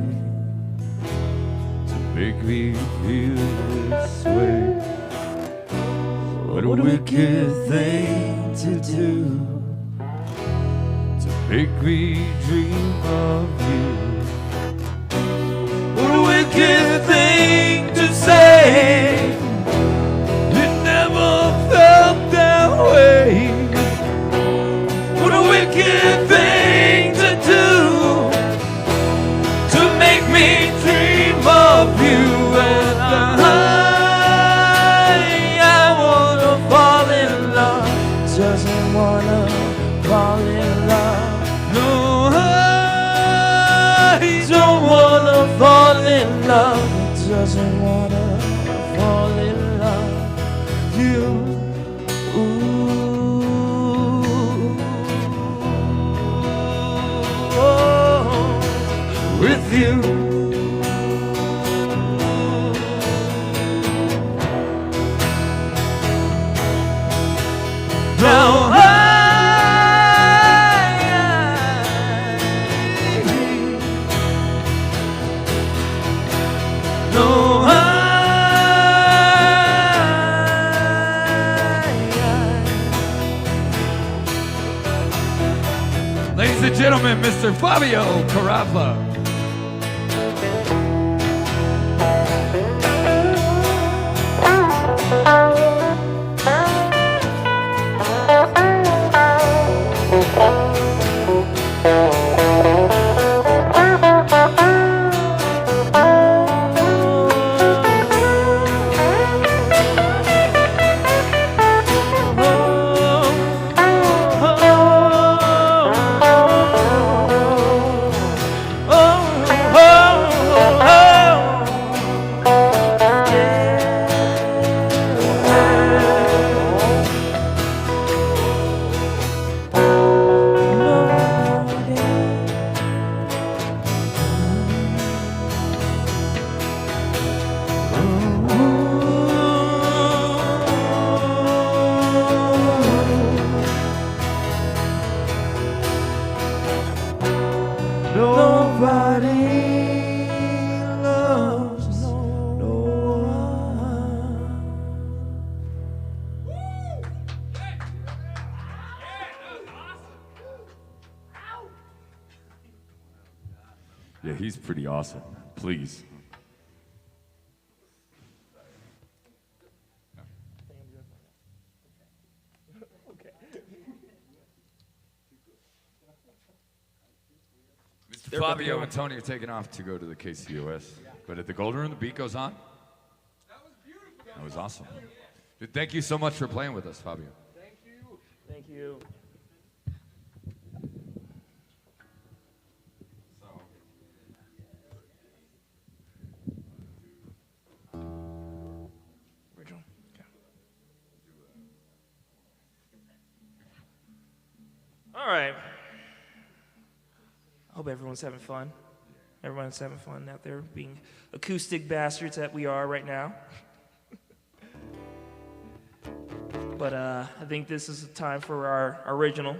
to make me feel this way? What a wicked thing to do to make me dream of you. What a wicked thing to say. It never felt that way. What a wicked thing to do to make me dream of you. And I wanna fall in love, doesn't wanna fall in love. No, I don't wanna fall in love, doesn't wanna fall in love. You, with you. Now ladies and gentlemen, Mr. Fabio Carappa. Yeah, he's pretty awesome. Please. Mr. Fabio and Tony are taking off to go to the KCOS. But at the Golden Room, the beat goes on. That was beautiful. That was awesome. Dude, thank you so much for playing with us, Fabio. Thank you. Thank you. Original. Okay. All right. I hope everyone's having fun. Everyone's having fun out there being acoustic bastards that we are right now. But I think this is time for our original.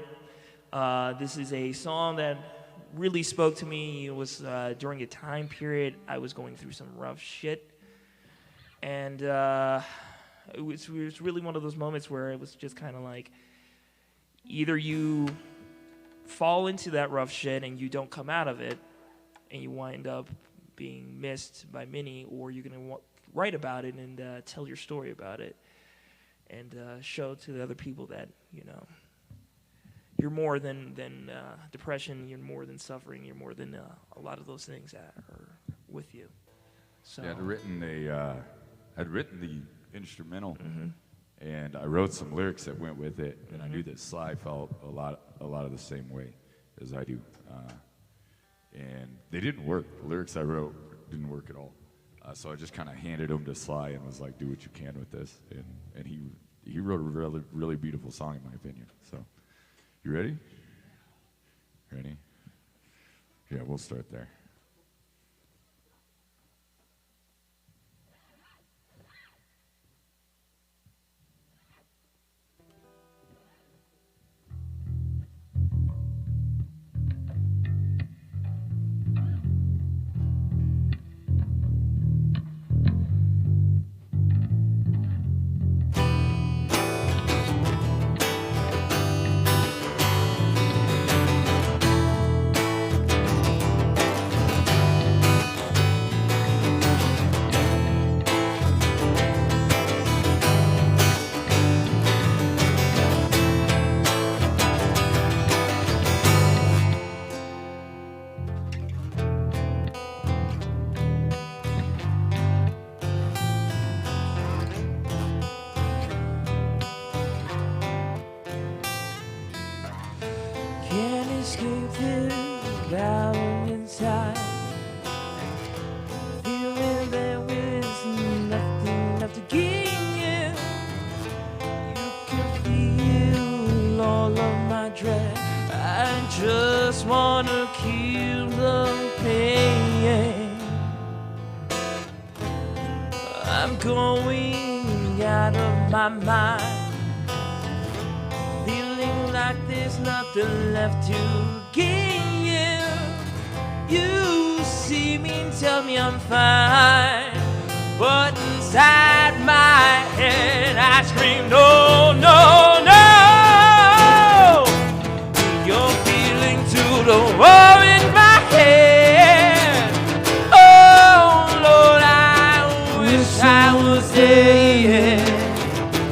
This is a song that really spoke to me. It was during a time period I was going through some rough shit. And it was really one of those moments where it was just kind of like, either you fall into that rough shit and you don't come out of it, and you wind up being missed by many, or you're going to write about it and tell your story about it, and show to the other people that, you know, you're more than depression, you're more than suffering, you're more than a lot of those things that are with you. So Yeah, I'd written the instrumental, and I wrote some lyrics that went with it, and I knew that Sly felt a lot of the same way as I do. And they didn't work. The lyrics I wrote didn't work at all. So I just kind of handed them to Sly and was like, do what you can with this. And he wrote a really, really beautiful song, in my opinion. So, you ready? Ready? Yeah, we'll start there. escape this battle inside. Feeling there is nothing left to gain you. You can feel all of my dread. I just wanna kill the pain. I'm going out of my mind, feeling like there's nothing left to gain you. You see me and tell me I'm fine, but inside my head I scream no, no, no. You're feeling to the war in my head. Oh Lord, I wish I was there.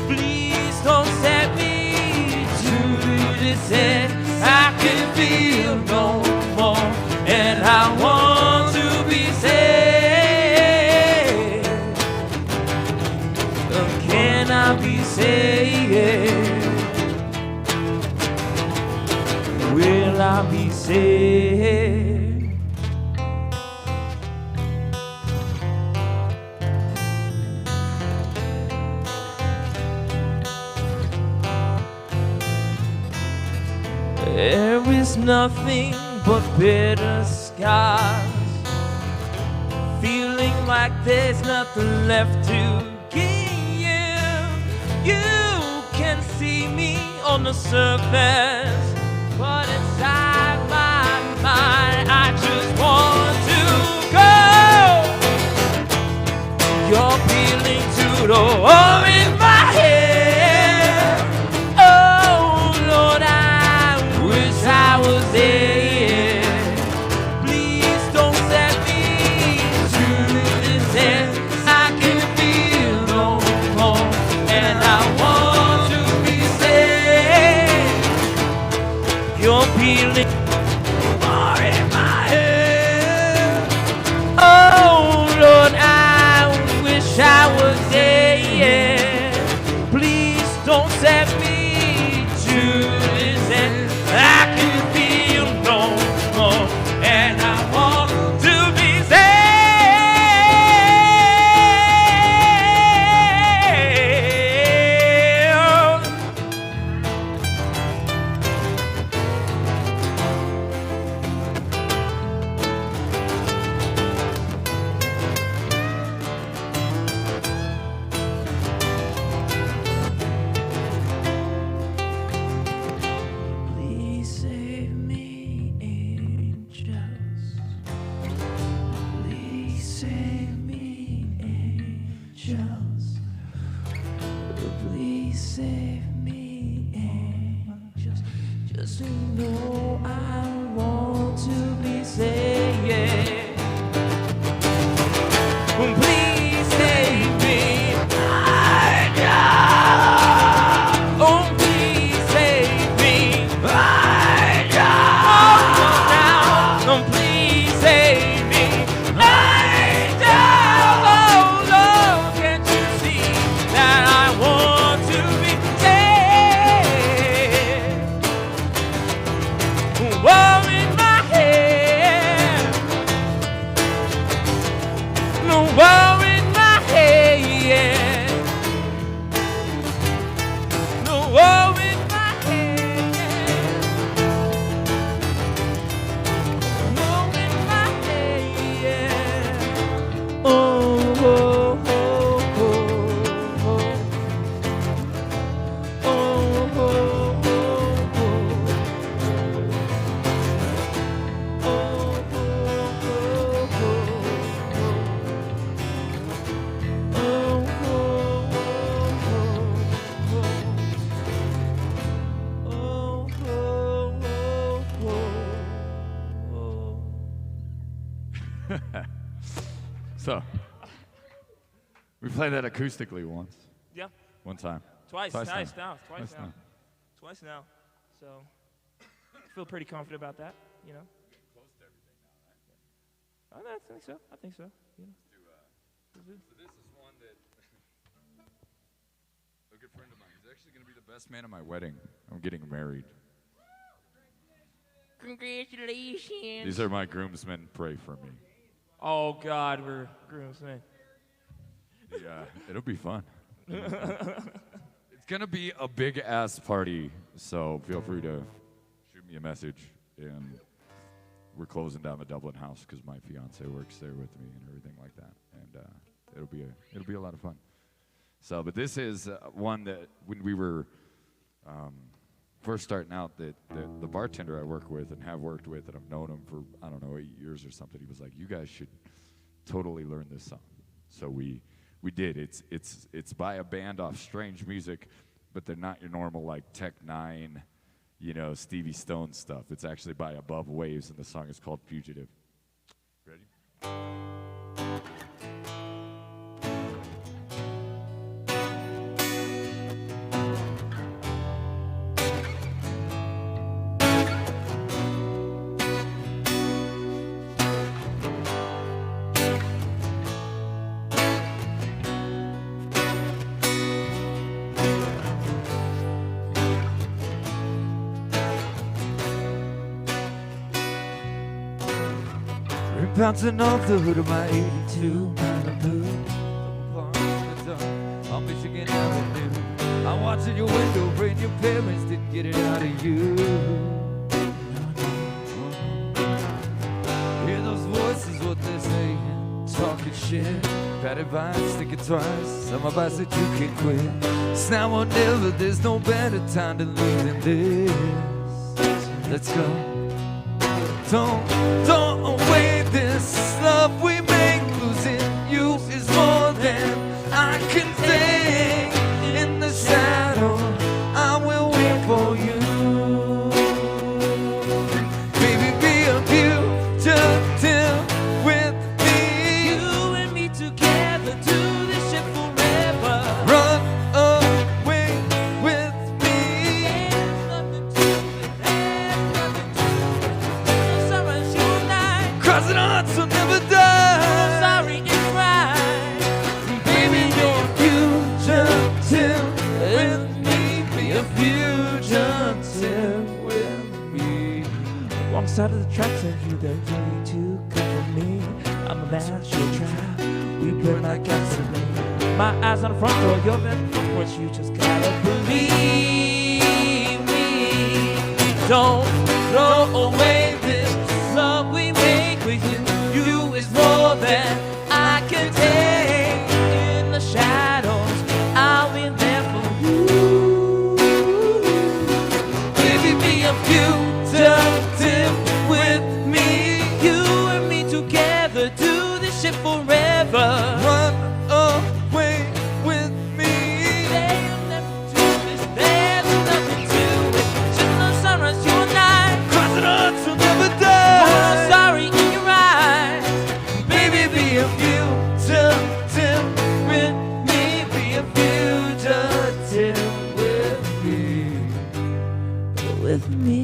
Please don't set me to this end. I can feel no more, and I want to be saved. Can I be saved? Will I be saved? There is nothing but bitter scars, feeling like there's nothing left to gain you. You can see me on the surface, but inside my mind I just want to go. You're peeling to the hole in my head. Oh Lord, I wish I was there. Please don't set me to this end. I can feel no more, and I want to be saved. You're peeling more in my head. Oh Lord, I wish I was there. Please don't set me to this end. I can feel no more, and I want to be saved. Please save me, angels. Please save me, angels. Please save me, angels. Just to know I want to be saved. Please save me, angels. Oh, please save me, angels. Oh, please save me, angels. Oh, Lord, can't you see that I want to be saved? War in my head. No war in my head. No war in my head. No in my head. Oh, oh, oh, oh, oh. Oh, oh, oh, oh. So, we played that acoustically once. Yeah. One time. Twice Twice now. Twice now. Twice now. So, I feel pretty confident about that, you know. I think so. I think so. You know. So this is one that a good friend of mine. He's actually going to be the best man at my wedding. I'm getting married. Congratulations. These are my groomsmen. Pray for me. Oh God, we're groomsmen. Yeah, it'll be fun. It's gonna be a big ass party, so feel free to shoot me a message. And we're closing down the Dublin house because my fiance works there with me and everything like that. And it'll be a lot of fun. So, but this is one that when we were first starting out, that the bartender I work with and have worked with, and I've known him for, I don't know, 8 years or something, he was like, you guys should totally learn this song. So we did. It's by a band off Strange Music, but they're not your normal like Tech Nine, you know, Stevie Stone stuff. It's actually by Above Waves, and the song is called Fugitive. Ready? Bouncing off the hood of my 82 Malibu. On Michigan Avenue. I'm watching your window, praying your parents didn't get it out of you. Hear those voices, what they're saying, talking shit. Bad advice, think it twice. Some advice that you can quit. It's now or never, there's no better time to lose than this. Let's go. Don't wait, this love we make, losing you is more than I can take. In the shadow, I will wait for you. Baby, be a fugitive with me. You and me together, do this shit forever. Run away with me. There's nothing to it, there's nothing to it. Crossing hearts will never die. I'm sorry, it's right. Baby, you're a fugitive with me. Be a fugitive with me. Wrong side of the tracks and you don't need to cover me. I'm a master trap. We burn like gasoline. My eyes on the front door, you're in front porch. You just gotta believe me. Don't throw away this love we make with you. You is more than I can take. In the shadows, I'll be there for you. Baby, be a fugitive with me. You and me together, do this shit forever. Run away with me. They'll never do this, there's nothing to it. Just no sunrise, you and I. Crossing hearts will never die. Oh, sorry in your eyes. Baby, be a fugitive with me. Be a fugitive with me. With me.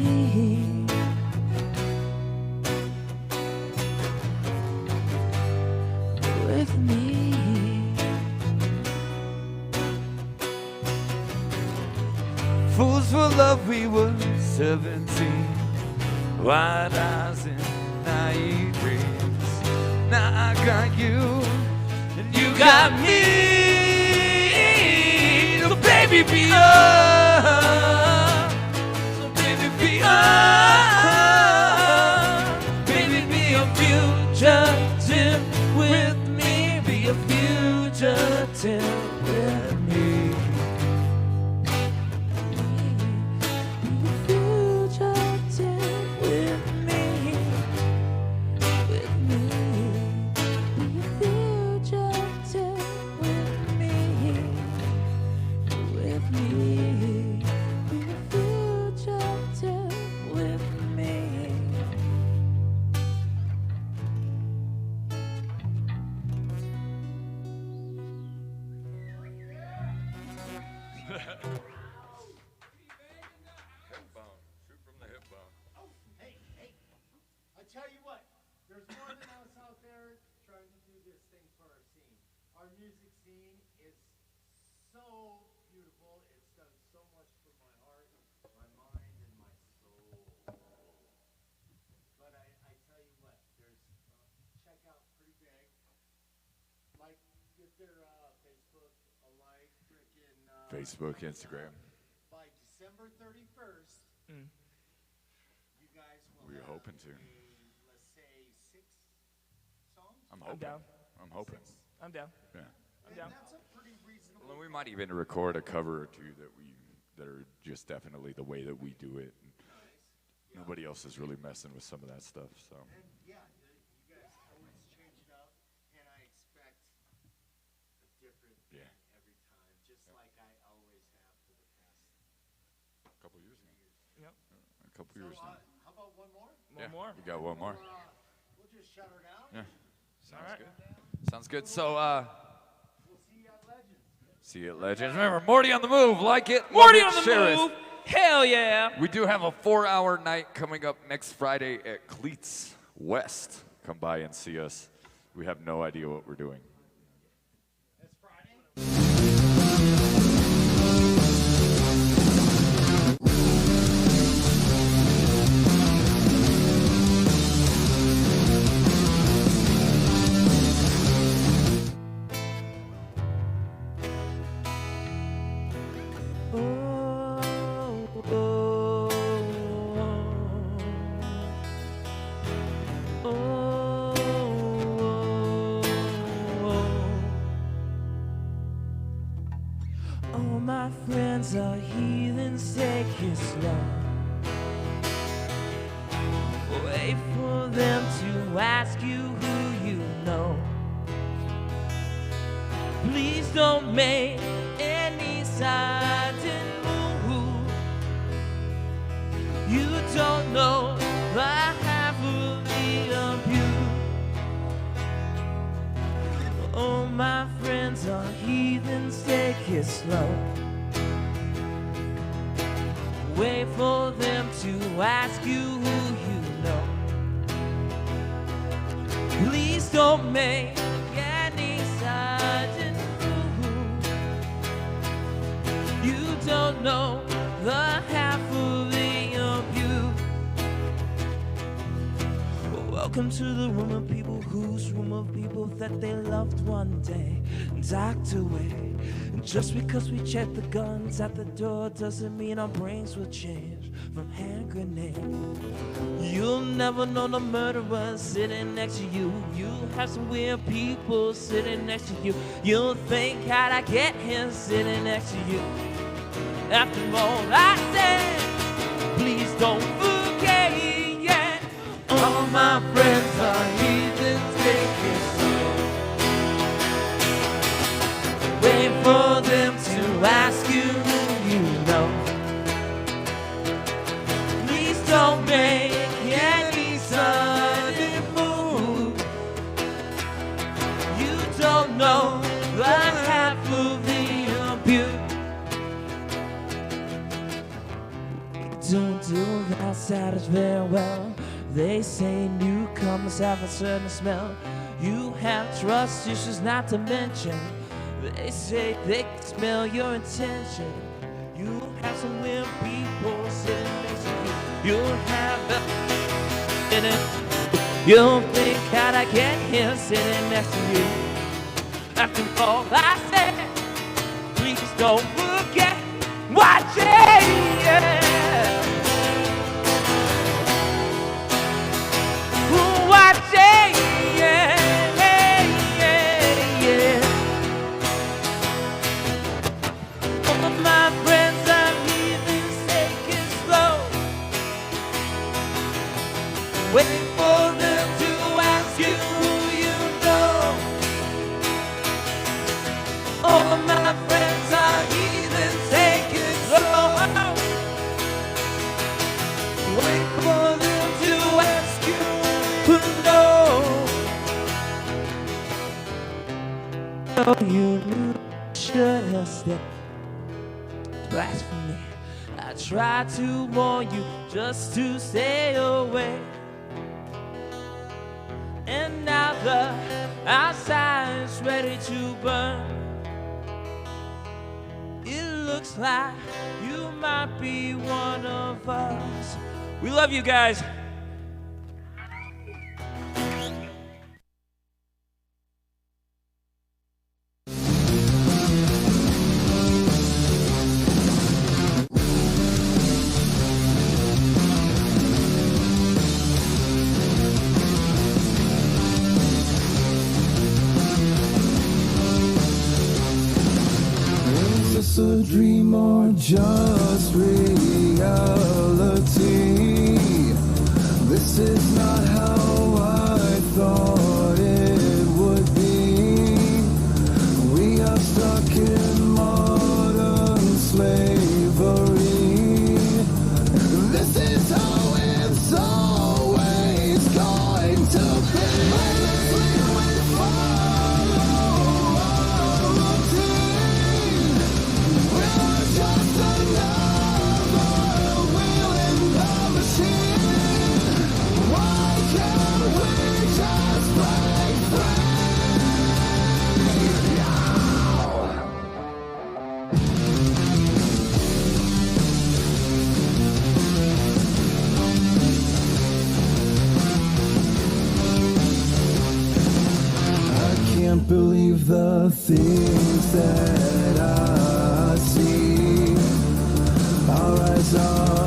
With me. Fools for love, we were 17. Wide eyes and naive dreams. Now I got you, and you got me. So baby, be up. So baby, be up. Baby, be a fugitive with me. Be a fugitive with me. Be a fugitive with me. With me. Be a fugitive with me. With me. Be a fugitive with me. Shoot from the hip bone. Hey, I tell you what, there's more than us out there trying to do this thing for our scene. Our music scene is so beautiful. It's done so much for my heart, my mind, and my soul. Facebook, Instagram. By December 31st, you guys will We're hoping to. let's say 6 songs? I'm hoping. down. I'm hoping. I'm down. Yeah. I'm down. That's a pretty reasonable. Well, we might even record a cover or two that are just definitely the way that we do it. Nobody else is really messing with some of that stuff, so. And yeah, you guys always change it up, and I expect a different thing every time, just like I always have for the past Couple years now. Yep. A couple years now. How about one more? One more. We got one more. We'll just shut her down. Yeah. Sounds right. good. Sounds good. So, We'll see you at Legends. see you at Legends. Remember, Morty on the move. Like it. Morty love on it, the share it. move. Hell yeah. We do have a 4-hour night coming up next Friday at Cleats West. Come by and see us. We have no idea what we're doing. It's Friday. All my friends are heathens, take it slow. Wait for them to ask you who you know. Please don't make any sudden move. You don't know the half of the abuse. All my friends are heathens, take it slow. Wait for them to ask you who you know. Please don't make any sudden move. You don't know the half of the abuse. Welcome to the room of people whose room of people that they loved one day and docked away. And just because we check the guns at the door doesn't mean our brains will change from hand grenade. You'll never know the murderer sitting next to you. You'll have some weird people sitting next to you. You'll think, how'd I get here sitting next to you? After all I said, please don't forget, yeah. All my friends are heathens, take it slow. Wait for them to ask you who you know. Please don't make any sudden move. You don't know the half of the abuse. Don't do the outsiders very well. They say newcomers have a certain smell. You have trust issues not to mention. They say they can smell your intention. You have some weird people sitting next to you. You'll have the in it. You'll think, how'd I get here sitting next to you? After all I said, please don't forget what you yeah. What you yeah. All of my friends are heathens, take it slow. Wait for them to ask you who you know. All of my friends are heathens, take it slow. Wait for them to ask you who know. Oh, you should have stayed. Blasphemy. I tried to warn you just to stay away. And now the outside is ready to burn. It looks like you might be one of us. We love you guys. dream or just reality? This is not how I thought it would be. We are stuck in modern slavery. This is how it's always going to be. We follow our routine. We're just another wheel in the machine. Why can't we just break free? I can't believe the things that I see. Our eyes are